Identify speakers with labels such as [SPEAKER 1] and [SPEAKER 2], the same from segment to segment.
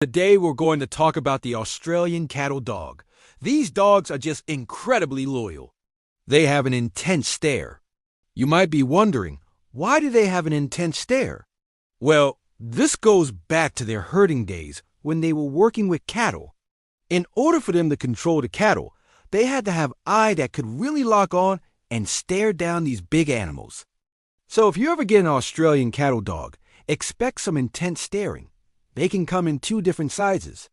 [SPEAKER 1] Today we're going to talk about the Australian cattle dog. These dogs are just incredibly loyal. They have an intense stare. You might be wondering, why do they have an intense stare? Well, this goes back to their herding days when they were working with cattle. In order for them to control the cattle, they had to have eyes that could really lock on and stare down these big animals. So if you ever get an Australian cattle dog, expect some intense staring. They can come in two different sizes.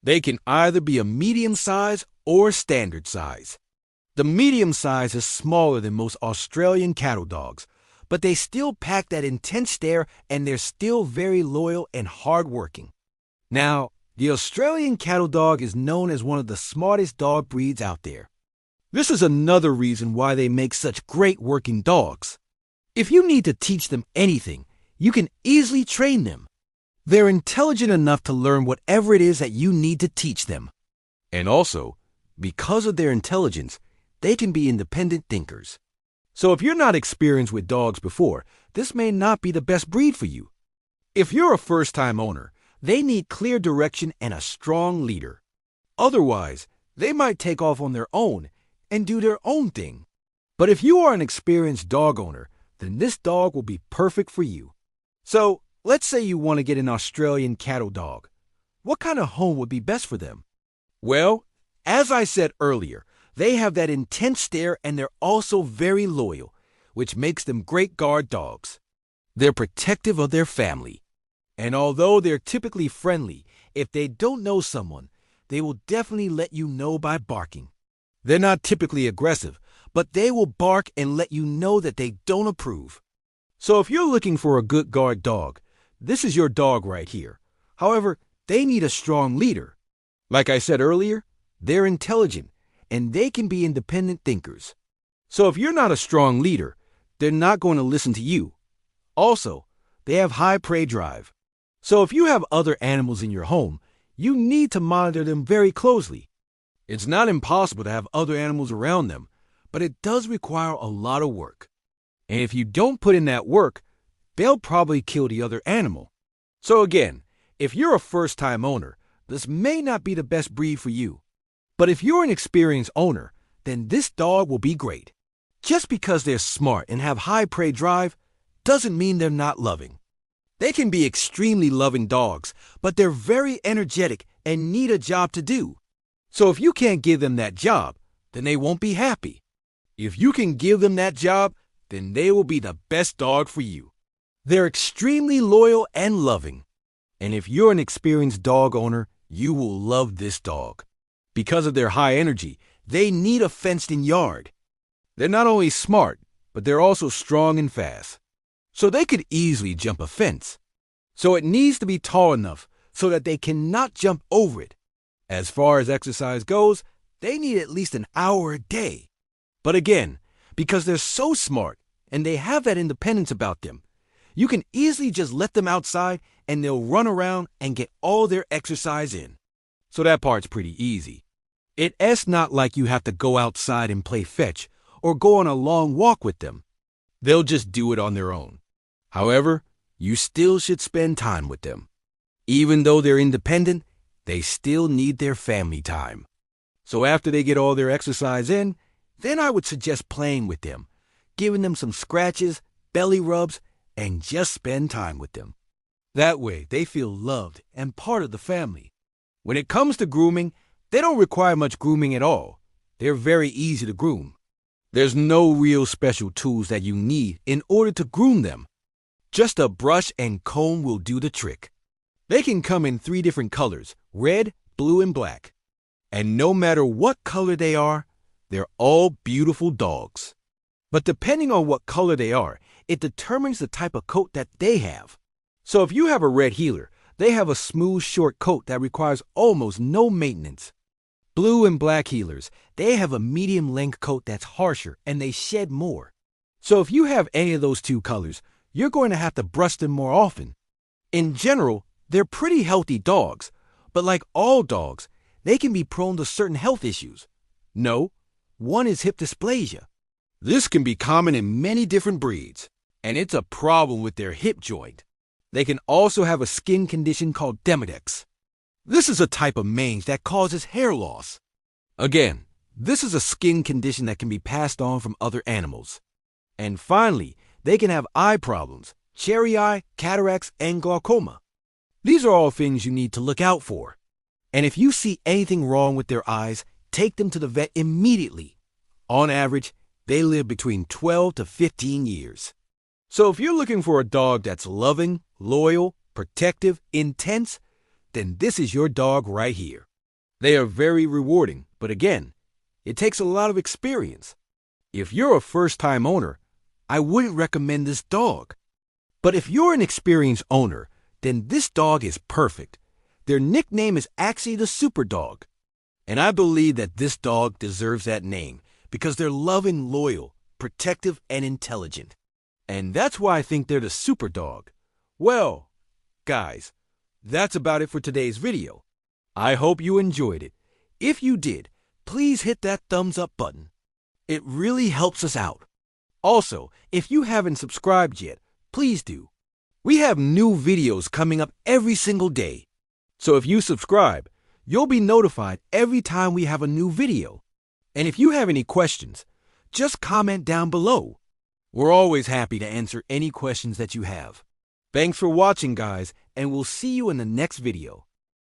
[SPEAKER 1] They can either be a medium size or standard size. The medium size is smaller than most Australian cattle dogs, but they still pack that intense stare and they're still very loyal and hardworking. Now, the Australian cattle dog is known as one of the smartest dog breeds out there. This is another reason why they make such great working dogs. If you need to teach them anything, you can easily train them. They're intelligent enough to learn whatever it is that you need to teach them. And also, because of their intelligence, they can be independent thinkers. So if you're not experienced with dogs before, this may not be the best breed for you. If you're a first-time owner, they need clear direction and a strong leader. Otherwise, they might take off on their own and do their own thing. But if you are an experienced dog owner, then this dog will be perfect for you. So, let's say you want to get an Australian cattle dog. What kind of home would be best for them? Well, as I said earlier, they have that intense stare and they're also very loyal, which makes them great guard dogs. They're protective of their family. And although they're typically friendly, if they don't know someone, they will definitely let you know by barking. They're not typically aggressive, but they will bark and let you know that they don't approve. So if you're looking for a good guard dog, this is your dog right here. However, they need a strong leader. Like I said earlier, they're intelligent, and they can be independent thinkers. So if you're not a strong leader, they're not going to listen to you. Also, they have high prey drive. So if you have other animals in your home, you need to monitor them very closely. It's not impossible to have other animals around them, but it does require a lot of work. And if you don't put in that work, they'll probably kill the other animal. So again, if you're a first-time owner, this may not be the best breed for you. But if you're an experienced owner, then this dog will be great. Just because they're smart and have high prey drive doesn't mean they're not loving. They can be extremely loving dogs, but they're very energetic and need a job to do. So if you can't give them that job, then they won't be happy. If you can give them that job, then they will be the best dog for you. They're extremely loyal and loving. And if you're an experienced dog owner, you will love this dog. Because of their high energy, they need a fenced-in yard. They're not only smart, but they're also strong and fast. So they could easily jump a fence. So it needs to be tall enough so that they cannot jump over it. As far as exercise goes, they need at least an hour a day. But again, because they're so smart and they have that independence about them, you can easily just let them outside and they'll run around and get all their exercise in. So that part's pretty easy. It's not like you have to go outside and play fetch or go on a long walk with them. They'll just do it on their own. However, you still should spend time with them. Even though they're independent, they still need their family time. So after they get all their exercise in, then I would suggest playing with them, giving them some scratches, belly rubs, and just spend time with them. That way, they feel loved and part of the family. When it comes to grooming, they don't require much grooming at all. They're very easy to groom. There's no real special tools that you need in order to groom them. Just a brush and comb will do the trick. They can come in 3 different colors, red, blue, and black. And no matter what color they are, they're all beautiful dogs. But depending on what color they are, it determines the type of coat that they have. So if you have a red heeler, they have a smooth, short coat that requires almost no maintenance. Blue and black heelers, they have a medium-length coat that's harsher and they shed more. So if you have any of those 2 colors, you're going to have to brush them more often. In general, they're pretty healthy dogs, but like all dogs, they can be prone to certain health issues. No, one is hip dysplasia. This can be common in many different breeds, and it's a problem with their hip joint. They can also have a skin condition called Demodex. This is a type of mange that causes hair loss. Again, this is a skin condition that can be passed on from other animals. And finally, they can have eye problems, cherry eye, cataracts, and glaucoma. These are all things you need to look out for. And if you see anything wrong with their eyes, take them to the vet immediately. On average, they live between 12 to 15 years. So if you're looking for a dog that's loving, loyal, protective, intense, then this is your dog right here. They are very rewarding, but again, it takes a lot of experience. If you're a first-time owner, I wouldn't recommend this dog. But if you're an experienced owner, then this dog is perfect. Their nickname is actually the Super Dog. And I believe that this dog deserves that name because they're loving, loyal, protective, and intelligent. And that's why I think they're the Super Dog. Well, guys, that's about it for today's video. I hope you enjoyed it. If you did, please hit that thumbs up button. It really helps us out. Also, if you haven't subscribed yet, please do. We have new videos coming up every single day. So if you subscribe, you'll be notified every time we have a new video. And if you have any questions, just comment down below. We're always happy to answer any questions that you have. Thanks for watching, guys, and we'll see you in the next video.